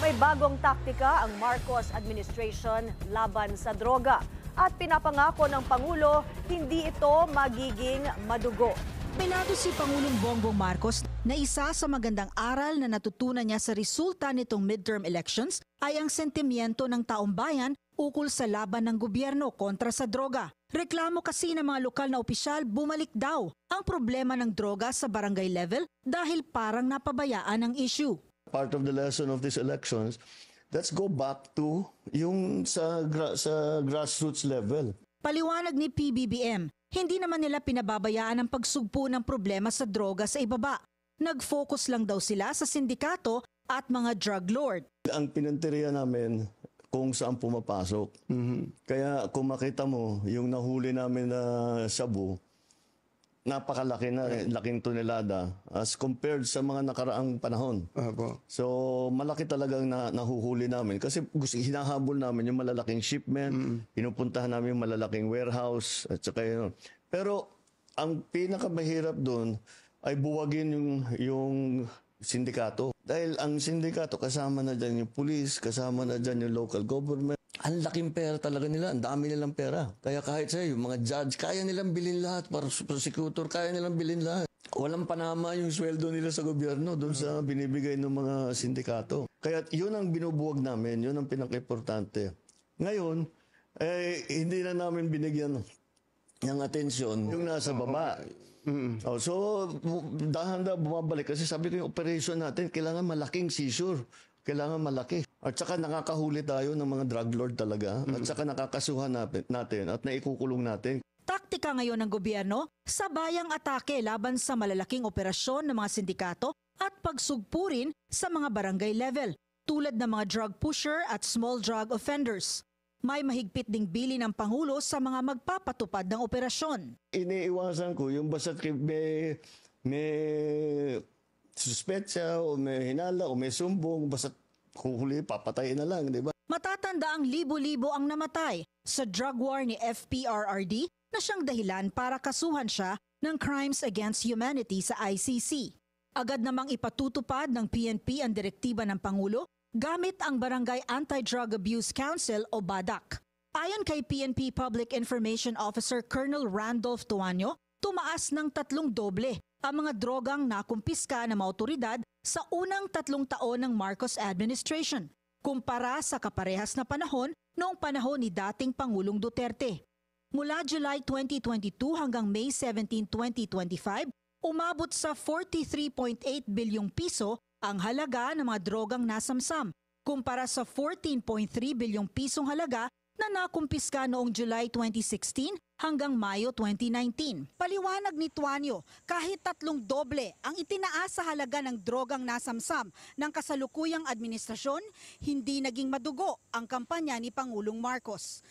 May bagong taktika ang Marcos administration laban sa droga at pinapangako ng Pangulo hindi ito magiging madugo. Pinado si Pangulong Bongbong Marcos na isa sa magandang aral na natutunan niya sa resulta nitong midterm elections ay ang sentimiento ng taong bayan ukol sa laban ng gobyerno kontra sa droga. Reklamo kasi ng mga lokal na opisyal bumalik daw ang problema ng droga sa barangay level dahil parang napabayaan ang issue. Part of the lesson of these elections, let's go back to yung sa grassroots level. Paliwanag ni PBBM, hindi naman nila pinababayaan ang pagsugpo ng problema sa droga sa ibaba. Nag-focus lang daw sila sa sindikato at mga drug lord. Ang pinanteriya namin kung saan pumapasok. Kaya kung makita mo, yung nahuli namin na shabu, napakalaki na, laking tonelada as compared sa mga nakaraang panahon. So malaki talagang nahuhuli namin kasi hinahabol namin yung malalaking shipment, pinupuntahan namin yung malalaking warehouse at saka yun. Pero ang pinakamahirap doon ay buwagin yung sindikato. Dahil ang sindikato kasama na dyan yung police, kasama na dyan yung local government. Ang laking pera talaga nila, ang dami nilang pera. Kaya kahit sa'yo, yung mga judge, kaya nilang bilhin lahat. Para prosecutor, kaya nilang bilhin lahat. Walang panama yung sweldo nila sa gobyerno doon sa binibigay ng mga sindikato. Kaya yun ang binubuwag namin, yun ang pinaka-importante. Ngayon, hindi na namin binigyan ng atensyon yung nasa baba. So, dahan-dahan bumabalik. Kasi sabi ko yung operation natin, kailangan malaking seizure. Kailangan malaki. At saka nakakahuli tayo ng mga drug lord talaga. At saka nakakasuhan natin at naikukulong natin. Taktika ngayon ng gobyerno, sabayang atake laban sa malalaking operasyon ng mga sindikato at pagsugpo rin sa mga barangay level, tulad ng mga drug pusher at small drug offenders. May mahigpit ding bili ng Pangulo sa mga magpapatupad ng operasyon. Iniiwasan ko yung basta may suspetsya o may hinala o may sumbong, basta huhuli, papatayin na lang, di ba? Matatanda ang libo-libo ang namatay sa drug war ni FPRRD na siyang dahilan para kasuhan siya ng Crimes Against Humanity sa ICC. Agad namang ipatutupad ng PNP ang direktiba ng Pangulo gamit ang Barangay Anti-Drug Abuse Council o BADAC. Ayon kay PNP Public Information Officer Colonel Randolph Tuanyo, tumaas ng 3 doble ang mga drogang nakumpiska ng mga otoridad sa unang 3 taon ng Marcos administration, kumpara sa kaparehas na panahon noong panahon ni dating Pangulong Duterte. Mula July 2022 hanggang May 17, 2025, umabot sa 43.8 bilyong piso ang halaga ng mga drogang nasamsam, kumpara sa 14.3 bilyong pisong halaga na nakumpiska noong July 2016 hanggang Mayo 2019. Paliwanag ni Tuanyo, kahit 3 doble ang itinaas sa halaga ng drogang nasamsam ng kasalukuyang administrasyon, hindi naging madugo ang kampanya ni Pangulong Marcos.